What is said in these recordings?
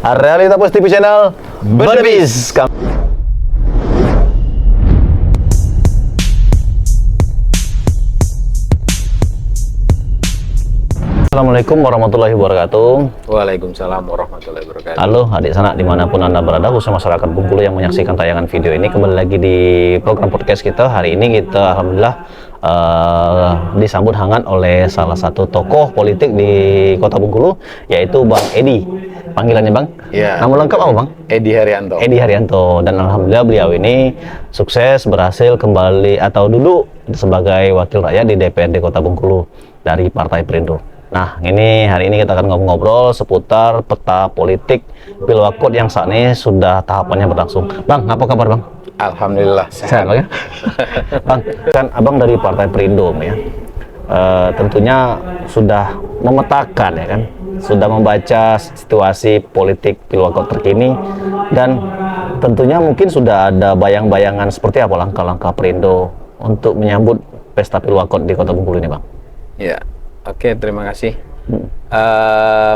Realita Pos TV Channel Berbis. Assalamualaikum warahmatullahi wabarakatuh. Waalaikumsalam warahmatullahi wabarakatuh. Halo adik sanak dimanapun Anda berada, khususnya masyarakat Bengkulu yang menyaksikan tayangan video ini. Kembali lagi di program podcast kita. Hari ini kita alhamdulillah disambut hangat oleh salah satu tokoh politik di Kota Bengkulu, yaitu Bang Edi. Panggilannya Bang? Ya. Nama lengkap apa Bang? Edi Haryanto. Edi Haryanto. Dan alhamdulillah beliau ini sukses berhasil kembali atau duduk sebagai wakil rakyat di DPRD Kota Bengkulu dari Partai Perindo. Nah, hari ini kita akan ngobrol seputar peta politik Pilwakot yang saat ini sudah tahapannya berlangsung. Bang, apa kabar Bang? Alhamdulillah Sehat Bang ya? Bang, kan Abang dari Partai Perindo ya. Tentunya sudah memetakan ya kan, sudah membaca situasi politik Pilwakot terkini, dan tentunya mungkin sudah ada bayang-bayangan seperti apa langkah-langkah Perindo untuk menyambut pesta Pilwakot di Kota Bengkulu ini Bang. Ya, oke, terima kasih.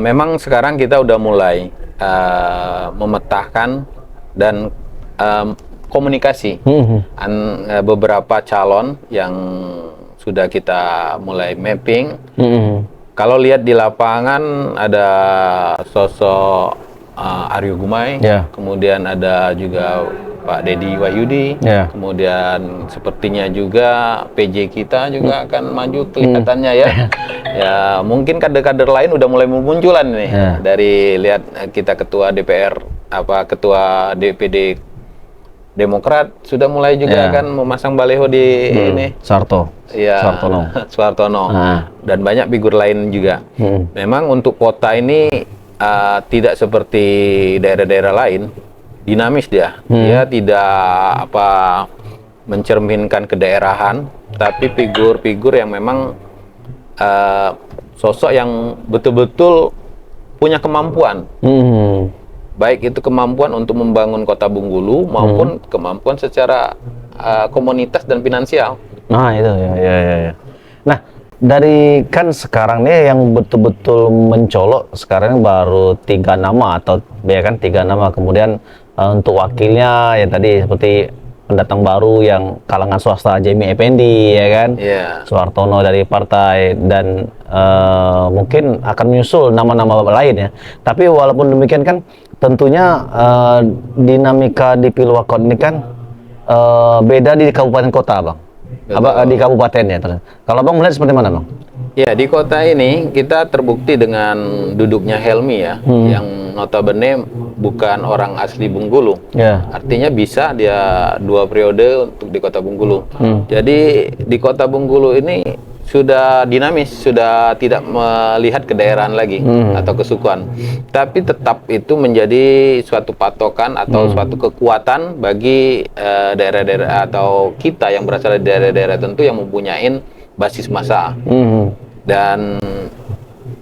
Memang sekarang kita udah mulai memetakan dan komunikasi beberapa calon yang sudah kita mulai mapping. Kalau lihat di lapangan ada sosok Aryo Gumai, kemudian ada juga Pak Deddy Wahyudi, kemudian sepertinya juga PJ kita juga akan maju kelihatannya ya. Ya mungkin kader-kader lain udah mulai munculan nih dari lihat kita ketua DPR, ketua DPD Demokrat sudah mulai juga akan memasang baleho di ini. Suartono. Dan banyak figur lain juga. Memang untuk kota ini tidak seperti daerah-daerah lain. Dinamis dia. Dia tidak mencerminkan kedaerahan, tapi figur-figur yang memang sosok yang betul-betul punya kemampuan. Baik itu kemampuan untuk membangun Kota Bengkulu maupun kemampuan secara komunitas dan finansial. Nah, itu ya. Nah, dari kan sekarang nih yang betul-betul mencolok sekarang baru 3 nama atau ya kan 3 nama, kemudian untuk wakilnya ya tadi seperti pendatang baru yang kalangan swasta Jamie Effendi ya kan, Suartono dari partai, dan mungkin akan menyusul nama-nama lain ya. Tapi walaupun demikian kan tentunya dinamika di Pilwakot ini kan beda di kabupaten kota Bang. Di kabupaten ya. Kalau Bang melihat seperti mana Bang? Ya, di kota ini kita terbukti dengan duduknya Helmi ya, yang notabene bukan orang asli Bengkulu. Artinya bisa dia 2 periode untuk di Kota Bengkulu. Jadi di Kota Bengkulu ini sudah dinamis, sudah tidak melihat kedaerahan lagi atau kesukuan. Tapi tetap itu menjadi suatu patokan atau suatu kekuatan bagi daerah-daerah atau kita yang berasal dari daerah-daerah tentu yang mempunyai basis massa. Dan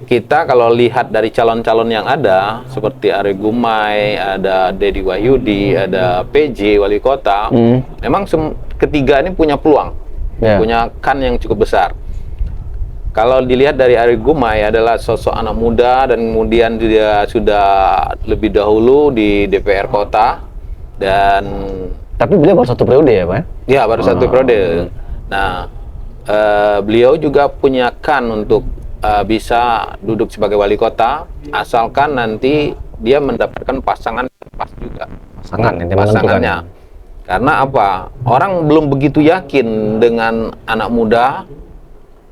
kita kalau lihat dari calon-calon yang ada seperti Aryo Gumai, ada Deddy Wahyudi, ada PJ Wali Kota, memang ketiga ini punya peluang, punya yang cukup besar. Kalau dilihat dari Aryo Gumai adalah sosok anak muda dan kemudian dia sudah lebih dahulu di DPR Kota, dan tapi beliau baru 1 periode ya Pak? Ya, baru 1 periode. Nah, beliau juga punya untuk bisa duduk sebagai wali kota, asalkan nanti dia mendapatkan pasangan pas juga. Pasangannya. Karena orang belum begitu yakin dengan anak muda,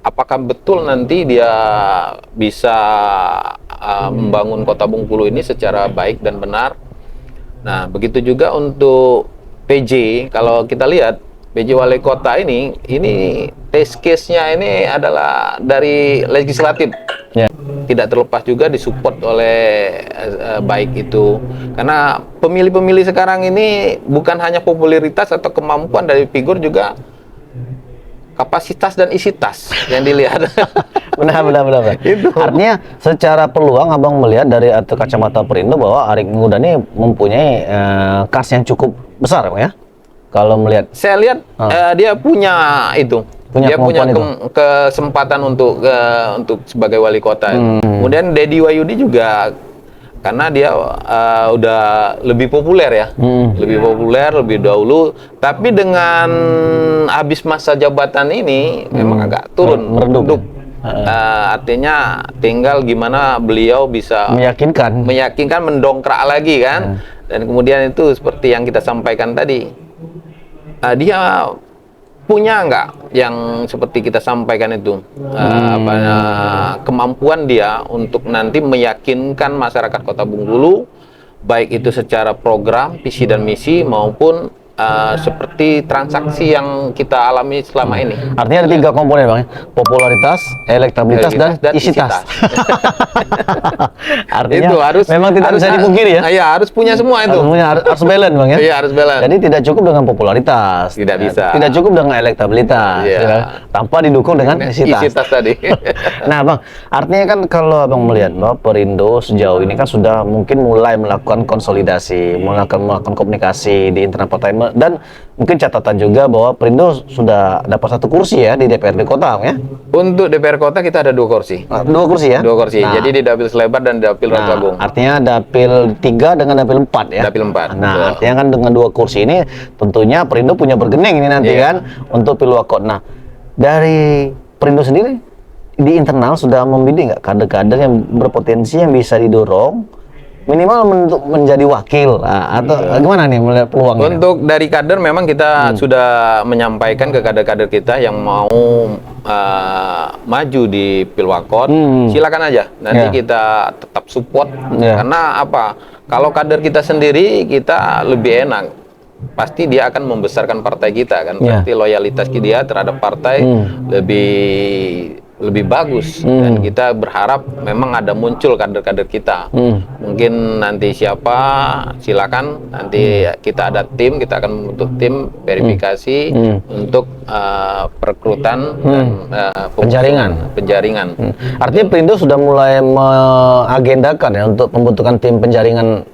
apakah betul nanti dia bisa membangun Kota Bengkulu ini secara baik dan benar. Nah, begitu juga untuk PJ. Kalau kita lihat PJ Wali Kota ini test case-nya ini adalah dari legislatif. Tidak terlepas juga disupport oleh baik itu. Karena pemilih-pemilih sekarang ini bukan hanya popularitas atau kemampuan dari figur, juga kapasitas dan isi tas yang dilihat. Benar. Itu. Artinya secara peluang Abang melihat dari kacamata Perindo bahwa Arik Muda ini mempunyai kas yang cukup besar ya. Kalau melihat, saya lihat dia punya kesempatan untuk sebagai wali kota. Kemudian Deddy Wahyudi juga karena dia udah lebih populer ya, lebih populer lebih dahulu. Tapi dengan habis masa jabatan ini memang agak turun, meredup. Artinya tinggal gimana beliau bisa meyakinkan, mendongkrak lagi kan. Dan kemudian itu seperti yang kita sampaikan tadi, dia punya nggak yang seperti kita sampaikan itu kemampuan dia untuk nanti meyakinkan masyarakat Kota Bengkulu, baik itu secara program, visi dan misi maupun seperti transaksi yang kita alami selama ini. Artinya ada 3 komponen Bang ya? Popularitas, elektabilitas, dan isi tas. Artinya itu harus memang tidak bisa dipungkiri ya? Iya, harus punya semua itu. Harus balance Bang ya? Iya, harus balance. Jadi tidak cukup dengan popularitas. Tidak bisa. Tidak cukup dengan elektabilitas. Iya. Ya, tanpa didukung dengan isi tas. Isi tas tadi. Nah Bang, artinya kan kalau Abang melihat bahwa Perindo sejauh ini kan sudah mungkin mulai melakukan konsolidasi, melakukan komunikasi di internal partai, dan mungkin catatan juga bahwa Perindo sudah dapat 1 kursi ya di DPRD Kota ya. Untuk DPR Kota kita ada 2 kursi. 2 kursi ya? 2 kursi. Nah, jadi di Dapil Selebar dan Dapil Rajagung. Artinya Dapil 3 dengan Dapil 4 ya? Dapil 4. Nah, artinya kan dengan 2 kursi ini tentunya Perindo punya bergening ini nanti kan untuk Pilwakot. Nah, dari Perindo sendiri di internal sudah membidik nggak kader-kader yang berpotensi yang bisa didorong minimal untuk menjadi wakil atau gimana nih melihat peluangnya? Untuk dari kader memang kita sudah menyampaikan ke kader-kader kita yang mau maju di Pilwakot, silakan aja. Nanti kita tetap support karena apa? Kalau kader kita sendiri kita lebih enak. Pasti dia akan membesarkan partai kita kan. Pasti loyalitas dia terhadap partai lebih bagus, dan kita berharap memang ada muncul kader-kader kita. Mungkin nanti siapa, silakan, nanti kita ada tim, kita akan membentuk tim verifikasi untuk perekrutan dan penjaringan. Artinya Perindo sudah mulai mengagendakan ya untuk pembentukan tim penjaringan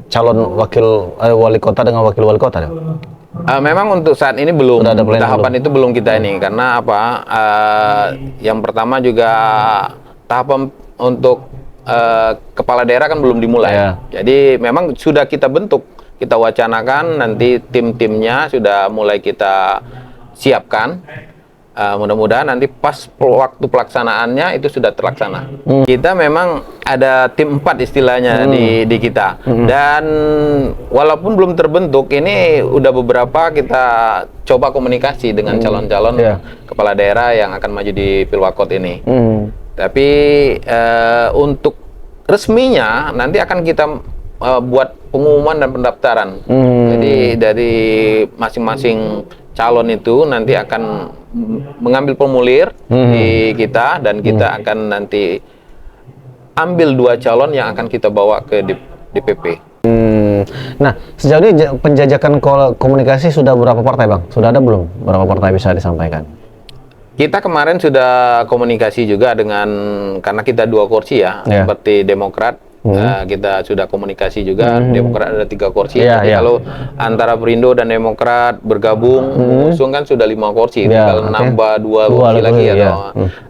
calon wakil wali kota dengan wakil wali kota ya? Memang untuk saat ini belum, tahapan itu belum kita ini, karena apa? Yang pertama juga tahapan untuk kepala daerah kan belum dimulai. Jadi memang sudah kita bentuk, kita wacanakan, nanti tim-timnya sudah mulai kita siapkan. Mudah-mudahan nanti pas waktu pelaksanaannya itu sudah terlaksana. Kita memang ada tim 4 istilahnya di kita. Dan walaupun belum terbentuk, ini udah beberapa kita coba komunikasi dengan calon-calon kepala daerah yang akan maju di Pilwakot ini. Tapi untuk resminya nanti akan kita buat pengumuman dan pendaftaran. Jadi dari masing-masing calon itu nanti akan mengambil formulir di kita, dan kita akan nanti ambil 2 calon yang akan kita bawa ke DPP. Nah, sejauh ini penjajakan komunikasi sudah berapa partai Bang? Sudah ada belum? Berapa partai bisa disampaikan? Kita kemarin sudah komunikasi juga dengan, karena kita 2 kursi ya, seperti Demokrat. Kita sudah komunikasi juga. Demokrat ada 3 kursi. Jadi kalau antara Perindo dan Demokrat bergabung mengusung kan sudah 5 kursi, tinggal nambah 2 kursi lagi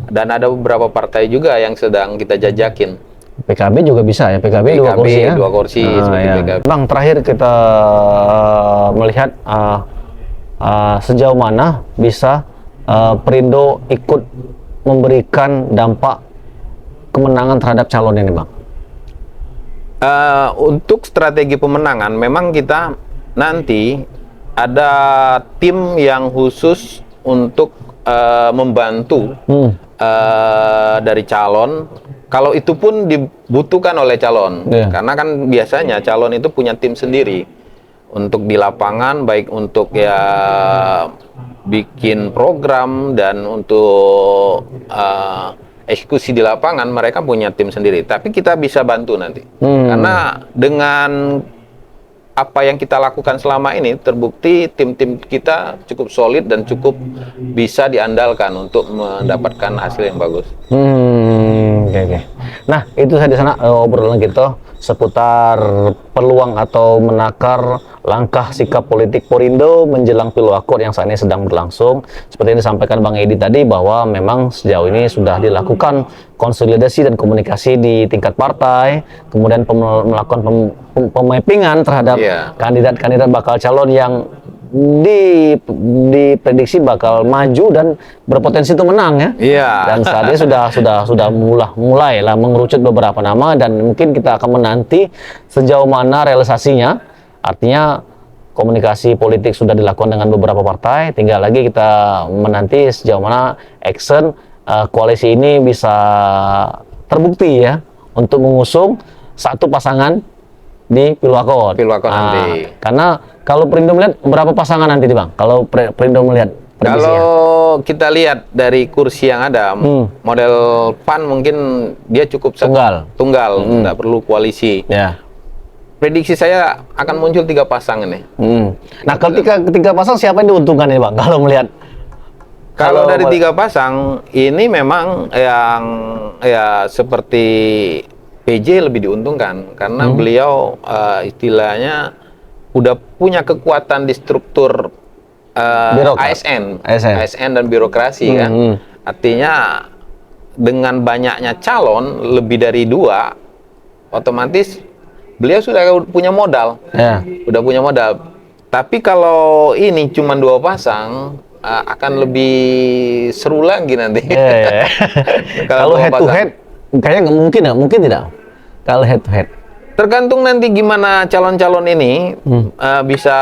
dan ada beberapa partai juga yang sedang kita jajakin. PKB juga bisa ya, PKB 2 kursi ya. 2 kursi seperti PKB. Bang, terakhir kita melihat sejauh mana bisa Perindo ikut memberikan dampak kemenangan terhadap calon ini Bang? Untuk strategi pemenangan memang kita nanti ada tim yang khusus untuk membantu dari calon, kalau itu pun dibutuhkan oleh calon. Karena kan biasanya calon itu punya tim sendiri untuk di lapangan, baik untuk ya bikin program dan untuk eksekusi di lapangan, mereka punya tim sendiri. Tapi kita bisa bantu nanti. Karena dengan apa yang kita lakukan selama ini, terbukti tim-tim kita cukup solid dan cukup bisa diandalkan untuk mendapatkan hasil yang bagus. Oke. Nah, itu saya di sana obrolan kita seputar peluang atau menakar langkah sikap politik Porindo menjelang Pilwakot yang saat ini sedang berlangsung. Seperti yang disampaikan Bang Edi tadi, bahwa memang sejauh ini sudah dilakukan konsolidasi dan komunikasi di tingkat partai, kemudian melakukan pemappingan terhadap kandidat-kandidat bakal calon yang diprediksi bakal maju dan berpotensi untuk menang ya. Iya. Dan saat ini sudah mulai lah mengerucut beberapa nama, dan mungkin kita akan menanti sejauh mana realisasinya. Artinya komunikasi politik sudah dilakukan dengan beberapa partai, tinggal lagi kita menanti sejauh mana action koalisi ini bisa terbukti ya untuk mengusung satu pasangan di Pilwakot. Nanti. Karena kalau Perindo melihat berapa pasangan nanti Bang? Kalau Perindo melihat kalau kita lihat dari kursi yang ada, model PAN mungkin dia cukup tunggal, nggak perlu koalisi. Ya. Prediksi saya akan muncul 3 pasangan nih. Nah, kalau tiga pasang siapa yang diuntungkan nih Bang? Kalau melihat dari 3 pasang ini memang yang ya seperti PJ lebih diuntungkan karena beliau istilahnya udah punya kekuatan di struktur ASN dan birokrasi kan. Artinya dengan banyaknya calon lebih dari 2, otomatis beliau sudah punya modal. Udah punya modal. Tapi kalau ini cuma 2 pasang akan lebih seru lagi nanti. Kalau head to head kayaknya nggak mungkin ya, mungkin tidak. Kalau head to head tergantung nanti gimana calon-calon ini bisa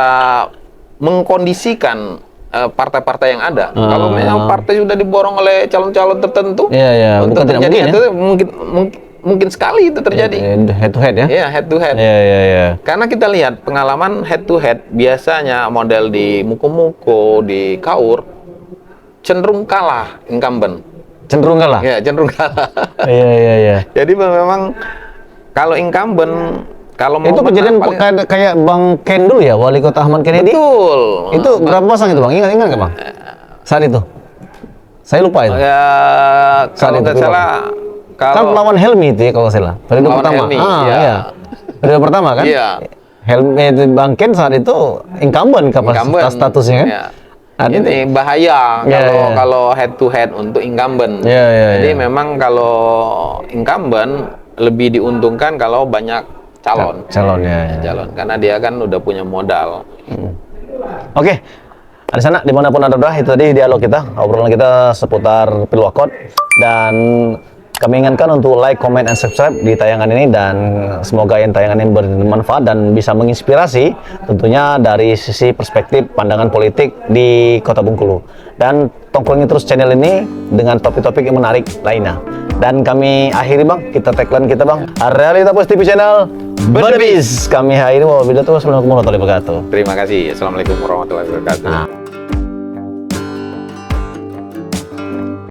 mengkondisikan partai-partai yang ada. Kalau memang partai sudah diborong oleh calon-calon tertentu, untuk bukan terjadi tidak mungkin mungkin sekali itu terjadi. Head to head ya? Iya, head to head. Karena kita lihat pengalaman head to head biasanya model di Muko-Muko, di Kaur cenderung kalah incumbent. Cenderung kalah? Iya, cenderung kalah. Iya. Jadi memang kalau incumbent, kalau mau itu kejadian kayak Bang Ken dulu ya, Wali Kota Ahmad Kennedy. Betul. Itu berapa pasang itu Bang? Ingat nggak Bang? Saat itu? Saya lupa itu. Ya, kalau nggak salah. Kan melawan Helmi itu ya kalau salah. Periode pertama. Iya. Periode pertama kan? Iya. Helmi itu Bang Ken saat itu incumbent statusnya kan? Iya. Ini bahaya kalau head to head untuk incumbent. Jadi memang kalau incumbent lebih diuntungkan kalau banyak calon. Calon karena dia kan udah punya modal. Oke. Di sana dimanapun Anda berada, itu tadi dialog kita, obrolan kita seputar Pilwakot, dan kami ingatkan untuk like, comment, and subscribe di tayangan ini, dan semoga tayangan ini bermanfaat dan bisa menginspirasi tentunya dari sisi perspektif pandangan politik di Kota Bengkulu. Dan tongkrongi terus channel ini dengan topik-topik yang menarik lainnya. Dan kami akhiri Bang, kita tagline kita Bang, Realita Positif Channel Berbis. Kami akhiri, wabillahi taufiq wal hidayah. Assalamualaikum warahmatullahi wabarakatuh. Terima kasih. Assalamualaikum warahmatullahi wabarakatuh.